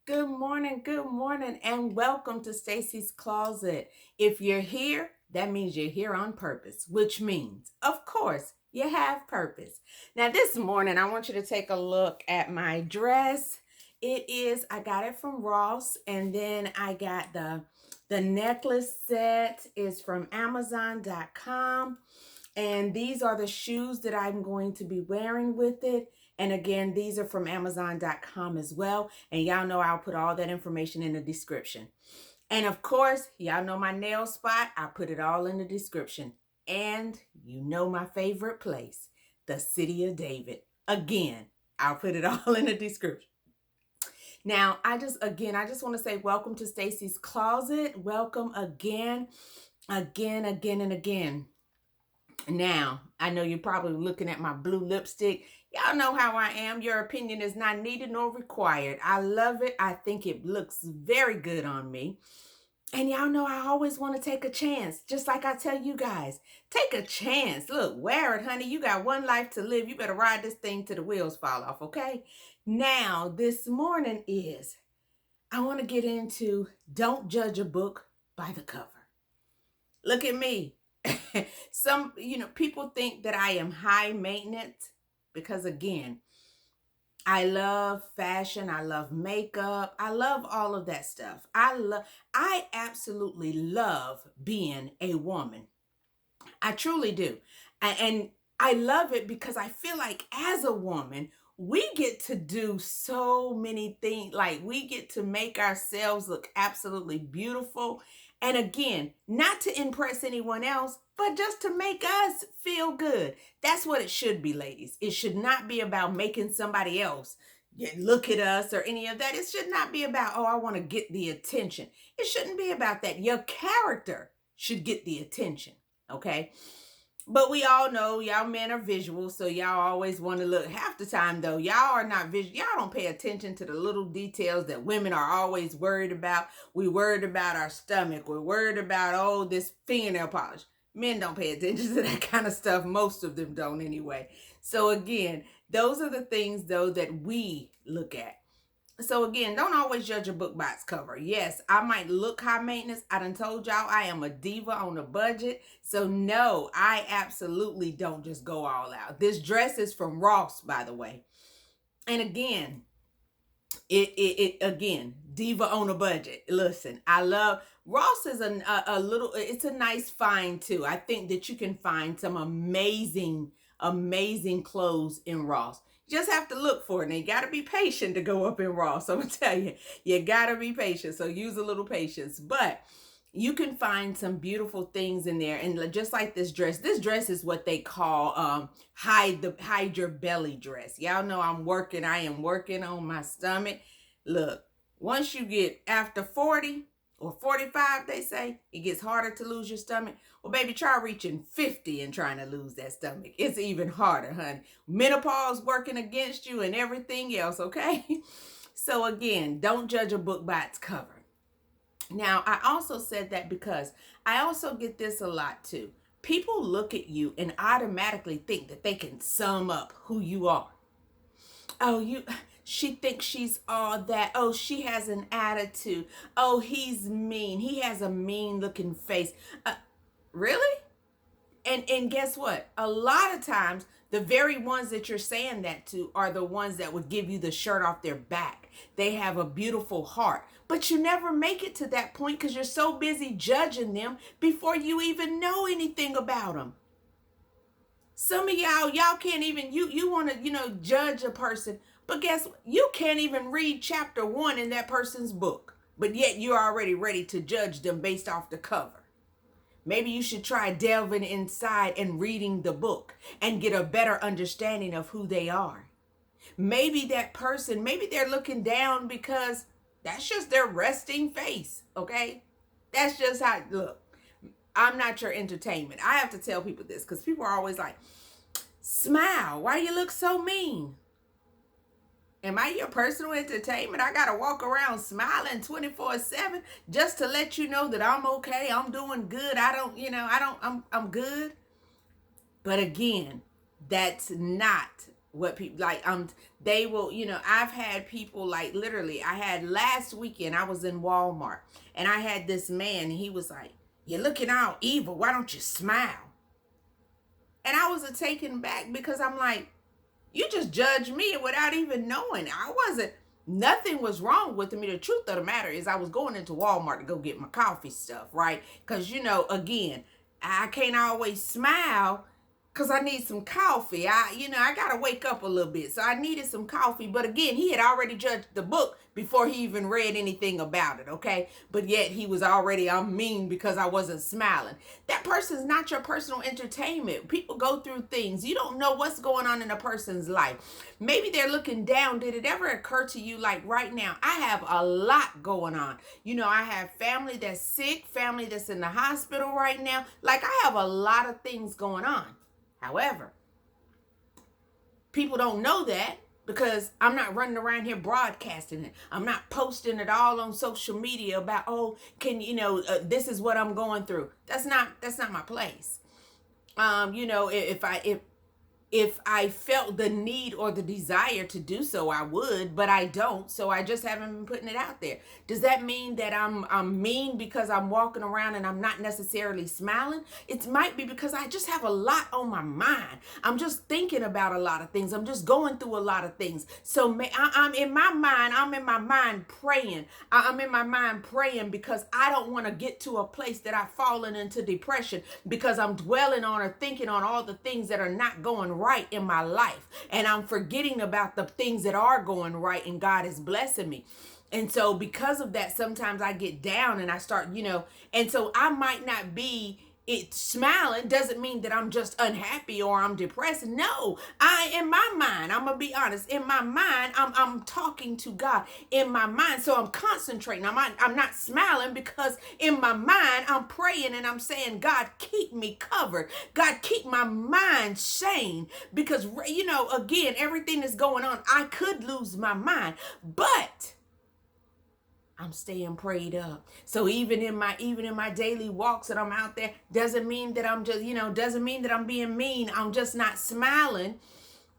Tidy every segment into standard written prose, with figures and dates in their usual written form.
good morning, and welcome to Stacy's Closet. If you're here, that means you're here on purpose, which means, of course, you have purpose. Now, this morning, I want you to take a look at my dress. I got it from Ross, and then I got the necklace set is from Amazon.com. And these are the shoes that I'm going to be wearing with it. And again, these are from Amazon.com as well. And y'all know I'll put all that information in the description. And of course, y'all know my nail spot. I put it all in the description. And you know my favorite place, the City of David. Again, I'll put it all in the description. Now, I just want to say welcome to Stacy's Closet. Welcome again, and again. Now, I know you're probably looking at my blue lipstick. Y'all know how I am. Your opinion is not needed nor required. I love it. I think it looks very good on me. And y'all know I always want to take a chance, just like I tell you guys. Take a chance. Look, wear it, honey. You got one life to live. You better ride this thing till the wheels fall off, okay? Now, this morning I want to get into don't judge a book by the cover. Look at me. People think that I am high maintenance because, again, I love fashion, I love makeup, I love all of that stuff. I absolutely love being a woman. I truly do. And I love it because I feel like as a woman, we get to do so many things. Like, we get to make ourselves look absolutely beautiful. And again, not to impress anyone else, but just to make us feel good. That's what it should be, ladies. It should not be about making somebody else look at us or any of that. It should not be about, oh, I want to get the attention. It shouldn't be about that. Your character should get the attention. Okay. But we all know y'all men are visual, so y'all always want to look. Half the time, though, y'all are not visual. Y'all don't pay attention to the little details that women are always worried about. We worried about our stomach. We're worried about, oh, this fingernail polish. Men don't pay attention to that kind of stuff. Most of them don't anyway. So again, those are the things, though, that we look at. So again, don't always judge a book by its cover. Yes, I might look high maintenance. I done told y'all I am a diva on a budget. So no, I absolutely don't just go all out. This dress is from Ross, by the way. And again, again, diva on a budget. Listen, I love Ross is a little, it's a nice find too. I think that you can find some amazing clothes in Ross. You just have to look for it. And you got to be patient to go up in Ross. I'm going to tell you, you got to be patient. So use a little patience. But you can find some beautiful things in there. And just like this dress is what they call hide your belly dress. Y'all know I am working on my stomach. Look, once you get after 40 or 45, they say, it gets harder to lose your stomach. Well, baby, try reaching 50 and trying to lose that stomach. It's even harder, honey. Menopause working against you and everything else, okay? So again, don't judge a book by its cover. Now, I also said that because I also get this a lot too. People look at you and automatically think that they can sum up who you are. Oh, she thinks she's all that. Oh, she has an attitude. Oh, he's mean. He has a mean looking face. Really? And guess what? A lot of times, the very ones that you're saying that to are the ones that would give you the shirt off their back. They have a beautiful heart. But you never make it to that point because you're so busy judging them before you even know anything about them. Some of y'all can't even, you want to, judge a person. But guess what? You can't even read chapter 1 in that person's book. But yet you're already ready to judge them based off the cover. Maybe you should try delving inside and reading the book and get a better understanding of who they are. Maybe that person, maybe they're looking down because that's just their resting face, okay? That's just how, look, I'm not your entertainment. I have to tell people this because people are always like, smile, why you look so mean? Am I your personal entertainment? I gotta walk around smiling 24/7 just to let you know that I'm okay. I'm doing good. I'm good. But again, that's not what people like. They will, I've had people like literally. I had last weekend. I was in Walmart and I had this man. And he was like, "You're looking all evil. Why don't you smile?" And I was taken back because I'm like, you just judged me without even knowing. Nothing was wrong with me. The truth of the matter is I was going into Walmart to go get my coffee stuff, right? Because, again, I can't always smile because I need some coffee. I got to wake up a little bit. So I needed some coffee. But again, he had already judged the book before he even read anything about it, okay? But yet he was already, I'm mean because I wasn't smiling. That person's not your personal entertainment. People go through things. You don't know what's going on in a person's life. Maybe they're looking down. Did it ever occur to you, like right now, I have a lot going on. I have family that's sick, family that's in the hospital right now. Like I have a lot of things going on. However, people don't know that because I'm not running around here broadcasting it. I'm not posting it all on social media about, this is what I'm going through. That's not my place. If I felt the need or the desire to do so, I would, but I don't. So I just haven't been putting it out there. Does that mean that I'm mean because I'm walking around and I'm not necessarily smiling? It might be because I just have a lot on my mind. I'm just thinking about a lot of things. I'm just going through a lot of things. So I'm in my mind praying. I'm in my mind praying because I don't want to get to a place that I've fallen into depression because I'm dwelling on or thinking on all the things that are not going right in my life, and I'm forgetting about the things that are going right, and God is blessing me. And so because of that, sometimes I get down and I start, and so I might not be smiling. Doesn't mean that I'm just unhappy or I'm depressed. No, in my mind, I'm gonna be honest, in my mind, I'm talking to God in my mind. So I'm concentrating. I'm not smiling because in my mind, I'm praying and I'm saying, God, keep me covered. God, keep my mind sane because, again, everything that's going on, I could lose my mind, but I'm staying prayed up. So even in my daily walks that I'm out there, doesn't mean that I'm just, doesn't mean that I'm being mean. I'm just not smiling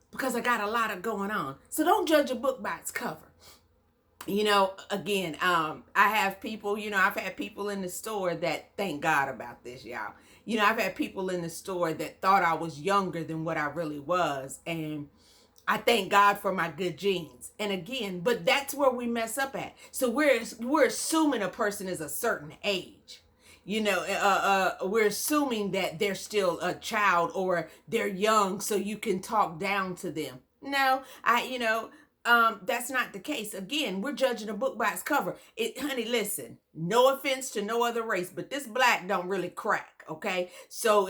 because I got a lot of going on. So don't judge a book by its cover. Again, I have people, I've had people in the store that thank God about this, y'all. I've had people in the store that thought I was younger than what I really was. And I thank God for my good genes. And again, but that's where we mess up at. So we're assuming a person is a certain age. We're assuming that they're still a child or they're young so you can talk down to them. No, that's not the case. Again, we're judging a book by its cover. Honey, listen, no offense to no other race, but this black don't really crack, okay? So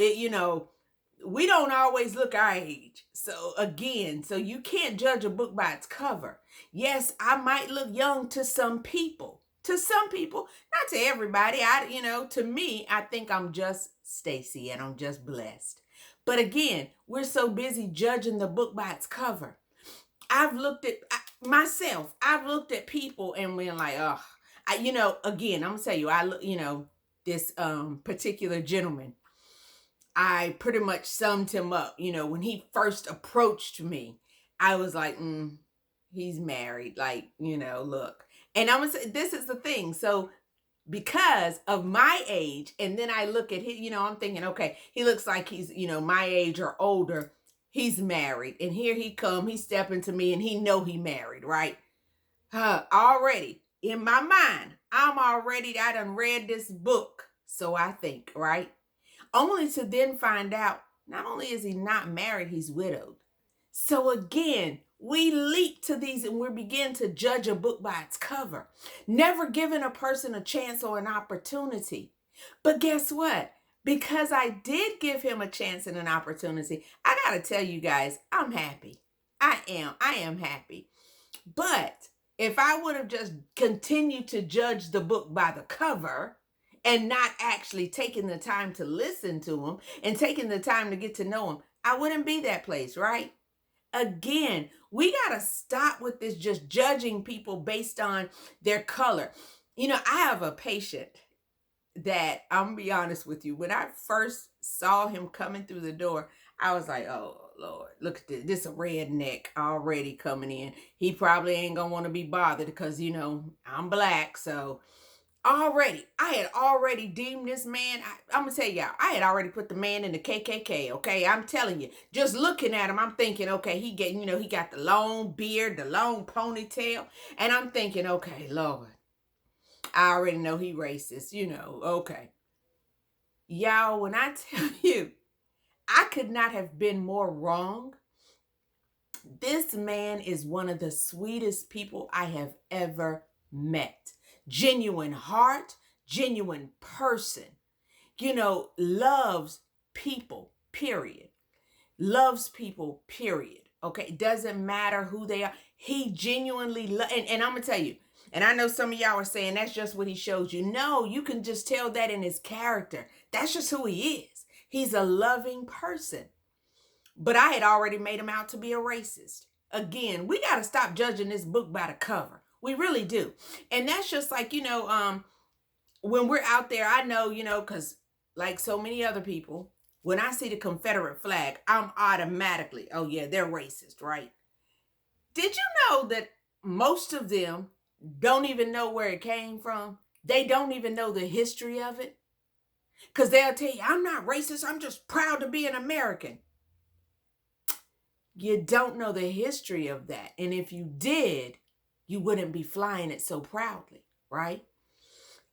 we don't always look our age. So again, so you can't judge a book by its cover. Yes, I might look young to some people. To some people, not to everybody. To me, I think I'm just Stacy and I'm just blessed. But again, we're so busy judging the book by its cover. I've looked at myself. I've looked at people and been like, oh, again, I'm gonna tell you, I look, this particular gentleman, I pretty much summed him up. When he first approached me, I was like, he's married. Like, look. And I'm going to say, this is the thing. So because of my age, and then I look at him, I'm thinking, okay, he looks like he's, my age or older. He's married. And here he come, he's stepping to me and he he married, right? Already in my mind, I done read this book. So I think, right? Only to then find out, not only is he not married, he's widowed. So again, we leap to these and we begin to judge a book by its cover, never giving a person a chance or an opportunity. But guess what? Because I did give him a chance and an opportunity, I got to tell you guys, I'm happy. I am happy. But if I would have just continued to judge the book by the cover, and not actually taking the time to listen to him and taking the time to get to know him, I wouldn't be that place, right? Again, we got to stop with this just judging people based on their color. I have a patient that, I'm going to be honest with you, when I first saw him coming through the door, I was like, oh, Lord, look at this. This a redneck already coming in. He probably ain't gonna want to be bothered because, I'm black. So I had already deemed this man. I'm gonna tell y'all, I had already put the man in the KKK. Okay, I'm telling you, just looking at him, I'm thinking, okay, he got the long beard, the long ponytail, and I'm thinking, okay, Lord, I already know he racist. Okay, y'all. When I tell you, I could not have been more wrong. This man is one of the sweetest people I have ever met. Genuine heart, genuine person. Loves people, period. Loves people, period. Okay, it doesn't matter who they are. He genuinely and I'm gonna tell you, and I know some of y'all are saying that's just what he shows you. No, you can just tell that in his character. That's just who he is. He's a loving person. But I had already made him out to be a racist. Again, we got to stop judging this book by the cover. We really do. And that's just like, when we're out there, I know, because like so many other people, when I see the Confederate flag, I'm automatically, oh yeah, they're racist, right? Did you know that most of them don't even know where it came from? They don't even know the history of it. Because they'll tell you, I'm not racist. I'm just proud to be an American. You don't know the history of that. And if you did, you wouldn't be flying it so proudly, right?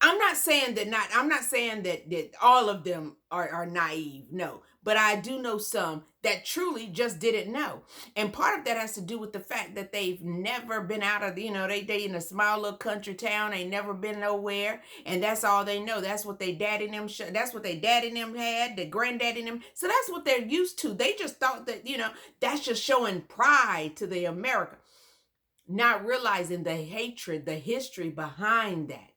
I'm not saying that all of them are naive, no. But I do know some that truly just didn't know. And part of that has to do with the fact that they've never been out of, they in a small little country town, they never been nowhere, and that's all they know. That's what they daddy and them that's what they daddy and them had, the granddaddy and them. So that's what they're used to. They just thought that, that's just showing pride to the America, not realizing the hatred, the history behind that.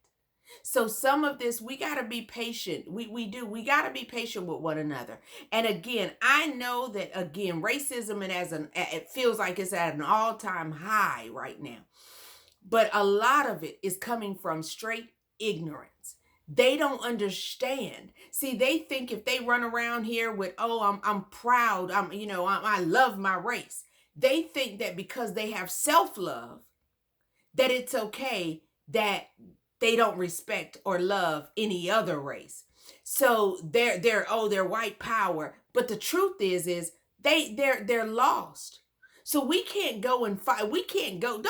So some of this, we got to be patient. We do. We got to be patient with one another. And again, I know that, again, racism, it feels like it's at an all-time high right now. But a lot of it is coming from straight ignorance. They don't understand. See, they think if they run around here with, oh, I'm proud, I love my race. They think that because they have self-love, that it's okay that they don't respect or love any other race. So they're white power. But the truth is they're lost. So we can't go and fight. We can't go.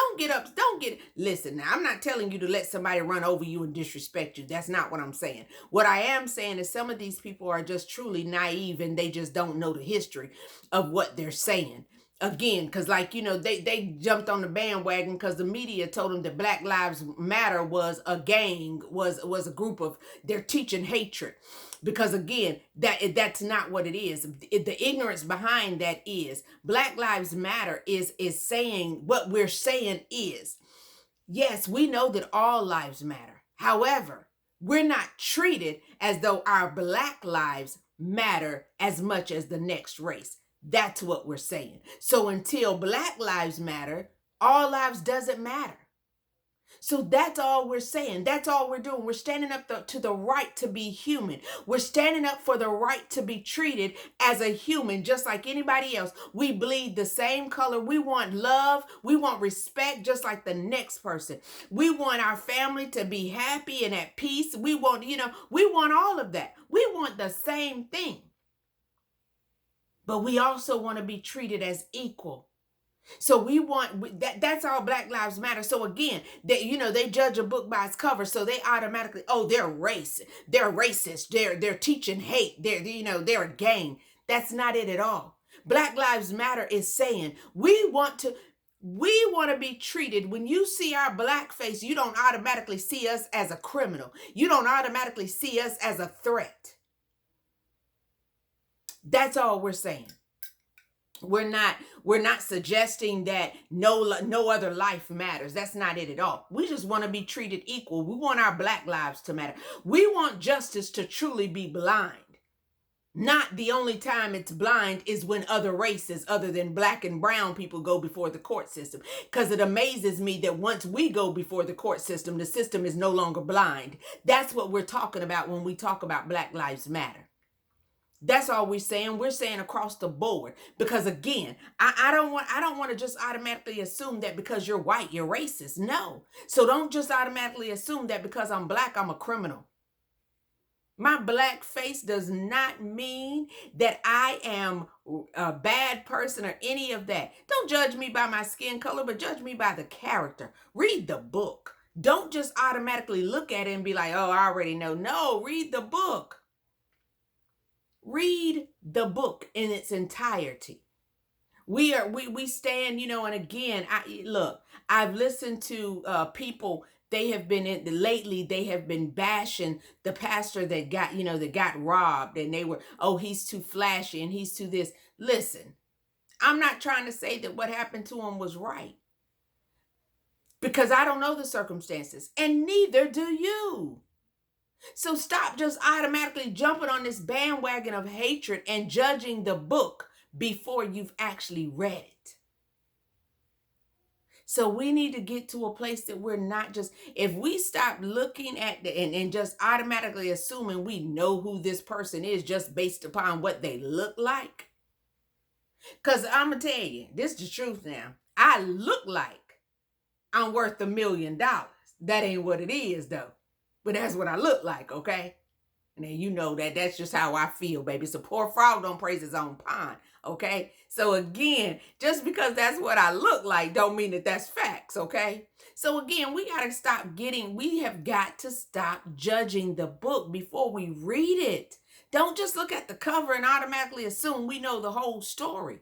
Listen, now I'm not telling you to let somebody run over you and disrespect you. That's not what I'm saying. What I am saying is some of these people are just truly naive and they just don't know the history of what they're saying. Again, because they jumped on the bandwagon because the media told them that Black Lives Matter was a gang, was a group of, they're teaching hatred. Because again, that's not what it is. The ignorance behind that is Black Lives Matter is saying what we're saying is, yes, we know that all lives matter. However, we're not treated as though our Black lives matter as much as the next race. That's what we're saying. So until Black lives matter, all lives doesn't matter. So that's all we're saying. That's all we're doing. We're standing up to the right to be human. We're standing up for the right to be treated as a human, just like anybody else. We bleed the same color. We want love. We want respect, just like the next person. We want our family to be happy and at peace. We want all of that. We want the same thing. But we also want to be treated as equal. So we want that's all Black Lives Matter. So again, they judge a book by its cover. So they automatically, they're racist. They're teaching hate. They're a gang. That's not it at all. Black Lives Matter is saying we want to be treated. When you see our black face, you don't automatically see us as a criminal. You don't automatically see us as a threat. That's all we're saying. We're not suggesting that no other life matters. That's not it at all. We just want to be treated equal. We want our Black lives to matter. We want justice to truly be blind. Not the only time it's blind is when other races other than Black and brown people go before the court system. Because it amazes me that once we go before the court system, the system is no longer blind. That's what we're talking about when we talk about Black Lives Matter. That's all we're saying. We're saying across the board. Because again, I don't want to just automatically assume that because you're white, you're racist. No. So don't just automatically assume that because I'm black, I'm a criminal. My black face does not mean that I am a bad person or any of that. Don't judge me by my skin color, but judge me by the character. Read the book. Don't just automatically look at it and be like, oh, I already know. No, read the book. Read the book in its entirety. We stand, and again, I've listened to people. They have been lately. They have been bashing the pastor that got robbed, and they were, oh, he's too flashy and he's too this. Listen, I'm not trying to say that what happened to him was right, because I don't know the circumstances, and neither do you. So stop just automatically jumping on this bandwagon of hatred and judging the book before you've actually read it. So we need to get to a place that we're not just, if we stop looking at and just automatically assuming we know who this person is just based upon what they look like. Because I'm going to tell you, this is the truth now. I look like I'm worth $1 million. That ain't what it is, though. But that's what I look like, okay? And then you know that's just how I feel, baby. So poor frog don't praise his own pond, okay? So again, just because that's what I look like don't mean that that's facts, okay? So again, we have got to stop judging the book before we read it. Don't just look at the cover and automatically assume we know the whole story.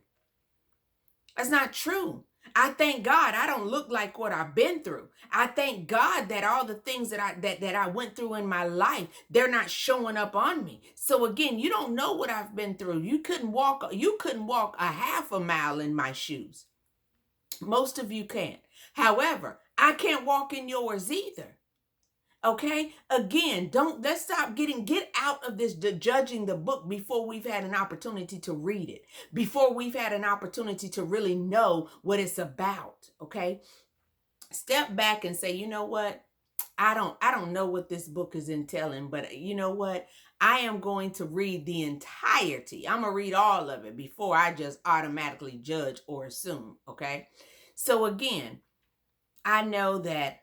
That's not true. I thank God I don't look like what I've been through. I thank God that all the things that I went through in my life, they're not showing up on me. So again, you don't know what I've been through. You couldn't walk a half a mile in my shoes. Most of you can't. However, I can't walk in yours either. Okay? Again, let's stop get out of this judging the book before we've had an opportunity to read it, before we've had an opportunity to really know what it's about. Okay? Step back and say, you know what? I don't know what this book is entailing, but you know what? I am going to read the entirety. I'm going to read all of it before I just automatically judge or assume. Okay? So again, I know that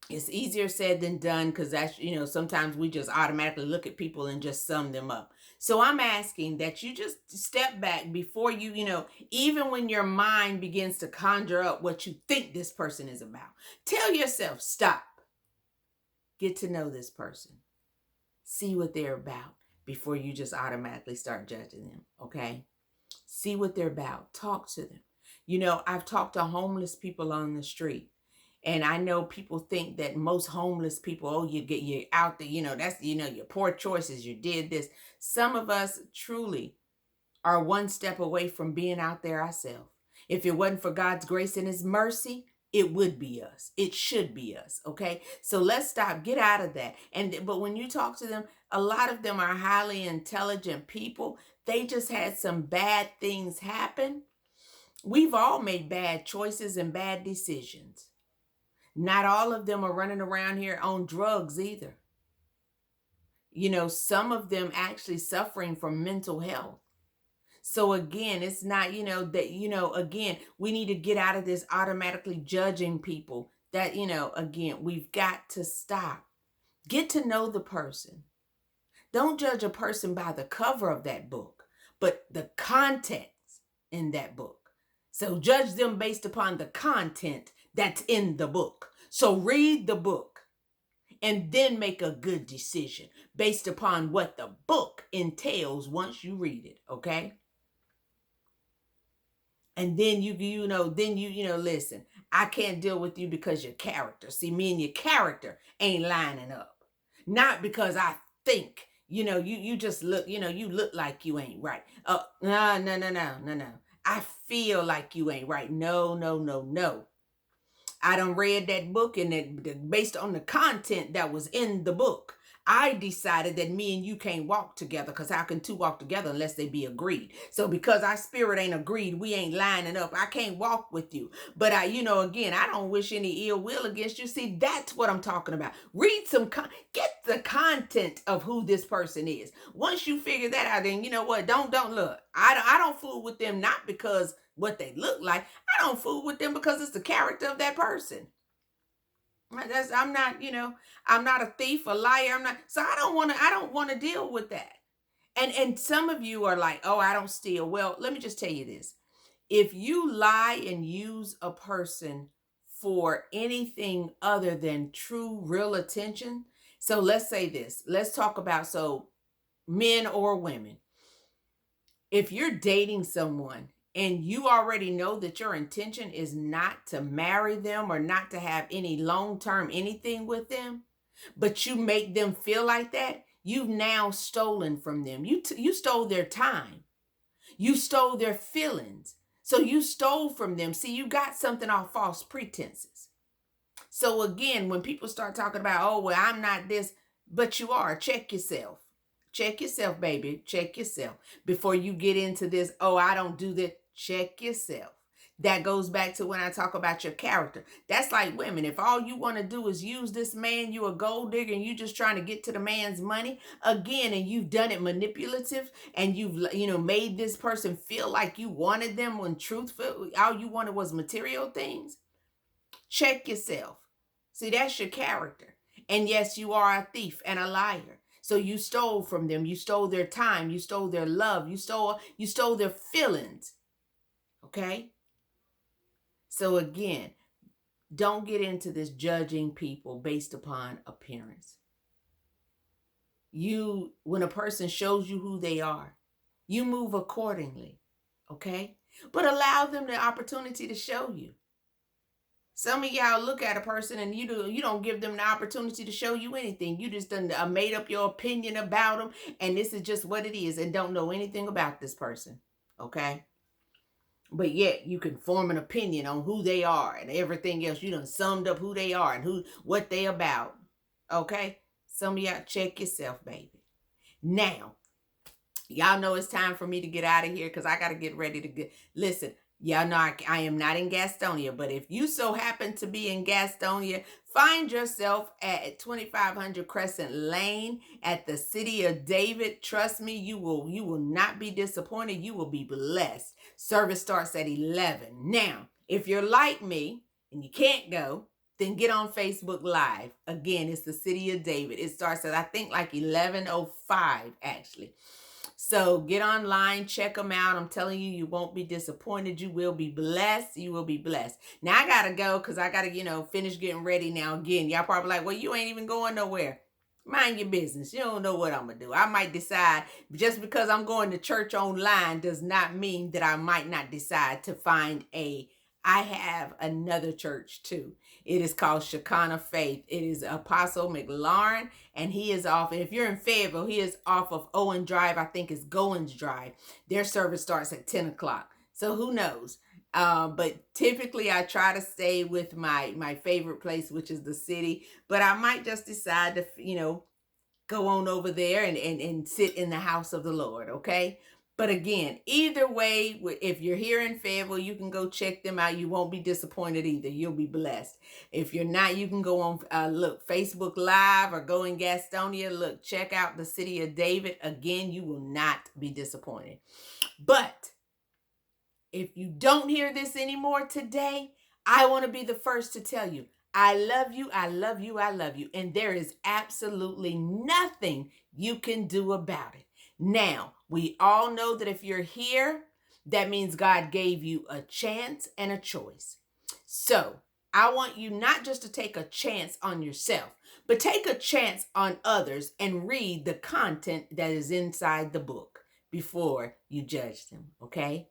it's easier said than done, because that's, sometimes we just automatically look at people and just sum them up. So I'm asking that you just step back before you, even when your mind begins to conjure up what you think this person is about. Tell yourself, stop. Get to know this person. See what they're about before you just automatically start judging them, okay? See what they're about. Talk to them. I've talked to homeless people on the street. And I know people think that most homeless people, you're out there, that's, your poor choices, you did this. Some of us truly are one step away from being out there ourselves. If it wasn't for God's grace and his mercy, it would be us. It should be us, okay? So let's stop, get out of that. But when you talk to them, a lot of them are highly intelligent people. They just had some bad things happen. We've all made bad choices and bad decisions. Not all of them are running around here on drugs either. Some of them actually suffering from mental health. So again, it's not, again, we need to get out of this automatically judging people that, again, we've got to stop. Get to know the person. Don't judge a person by the cover of that book, but the context in that book. So judge them based upon the content that's in the book. So read the book and then make a good decision based upon what the book entails once you read it, okay? And then listen, I can't deal with you because your character. See, me and your character ain't lining up. Not because I think, you just look, you look like you ain't right. No. I feel like you ain't right. No. I done read that book, and based on the content that was in the book, I decided that me and you can't walk together, because how can two walk together unless they be agreed? So because our spirit ain't agreed, we ain't lining up. I can't walk with you. But again, I don't wish any ill will against you. See, that's what I'm talking about. Read get the content of who this person is. Once you figure that out, then you know what? Don't look. I don't fool with them not because what they look like. I don't fool with them because it's the character of that person. I'm not, I'm not a thief, a liar. I'm not. So I don't want to deal with that. And some of you are like, "Oh, I don't steal." Well, let me just tell you this. If you lie and use a person for anything other than true real attention, so let's say this. Let's talk about so men or women. If you're dating someone and you already know that your intention is not to marry them or not to have any long-term anything with them, but you make them feel like that, you've now stolen from them. You stole their time. You stole their feelings. So you stole from them. See, you got something off false pretenses. So again, when people start talking about, oh, well, I'm not this, but you are, check yourself. Check yourself, baby. Check yourself before you get into this. Oh, I don't do that. Check yourself. That goes back to when I talk about your character. That's like women. If all you want to do is use this man, you a gold digger, and you just trying to get to the man's money again, and you've done it manipulative, and you've made this person feel like you wanted them when truthful all you wanted was material things. Check yourself. See, that's your character. And yes, you are a thief and a liar. So you stole from them. You stole their time. You stole their love. You stole their feelings. Okay? So again, don't get into this judging people based upon appearance. When a person shows you who they are, you move accordingly. Okay? But allow them the opportunity to show you. Some of y'all look at a person and you don't give them the opportunity to show you anything. You just done made up your opinion about them, and this is just what it is, and don't know anything about this person. Okay? But yet you can form an opinion on who they are and everything else. You done summed up who they are and what they about. Okay? Some of y'all check yourself, baby. Now, y'all know it's time for me to get out of here because I got to get ready to listen. Y'all know I am not in Gastonia, but if you so happen to be in Gastonia, find yourself at 2500 Crescent Lane at the City of David. Trust me, you will not be disappointed. You will be blessed. Service starts at 11. Now, if you're like me and you can't go, then get on Facebook Live. Again, it's the City of David. It starts at, I think, like 11:05, actually. So get online, check them out. I'm telling you, you won't be disappointed. You will be blessed. You will be blessed. Now, I got to go because I got to, finish getting ready now. Again, y'all probably like, well, you ain't even going nowhere. Mind your business. You don't know what I'm going to do. I might decide, just because I'm going to church online does not mean that I might not decide to find I have another church too. It is called Shekinah Faith. It is Apostle McLaurin, and he is off. And if you're in Fayetteville, he is off of Owen Drive. I think it's Goins Drive. Their service starts at 10 o'clock. So who knows? But typically I try to stay with my favorite place, which is the city. But I might just decide to, go on over there and sit in the house of the Lord. Okay. But again, either way, if you're here in Fayetteville, you can go check them out. You won't be disappointed either. You'll be blessed. If you're not, you can go on, Facebook Live or go in Gastonia. Look, check out the City of David. Again, you will not be disappointed. But if you don't hear this anymore today, I want to be the first to tell you, I love you, I love you, I love you. And there is absolutely nothing you can do about it. Now, we all know that if you're here, that means God gave you a chance and a choice. So I want you not just to take a chance on yourself, but take a chance on others and read the content that is inside the book before you judge them, okay?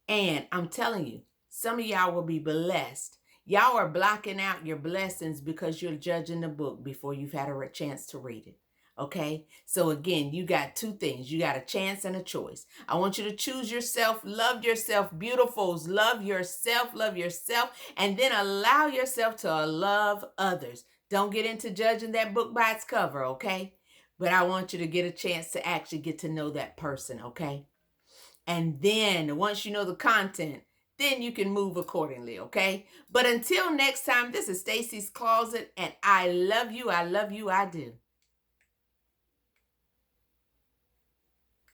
And I'm telling you, some of y'all will be blessed. Y'all are blocking out your blessings because you're judging the book before you've had a chance to read it. Okay, so again, you got two things. You got a chance and a choice. I want you to choose yourself, love yourself, beautifuls, love yourself, and then allow yourself to love others. Don't get into judging that book by its cover, okay? But I want you to get a chance to actually get to know that person, okay? And then once you know the content, then you can move accordingly, okay? But until next time, this is Stacy's Closet, and I love you, I do.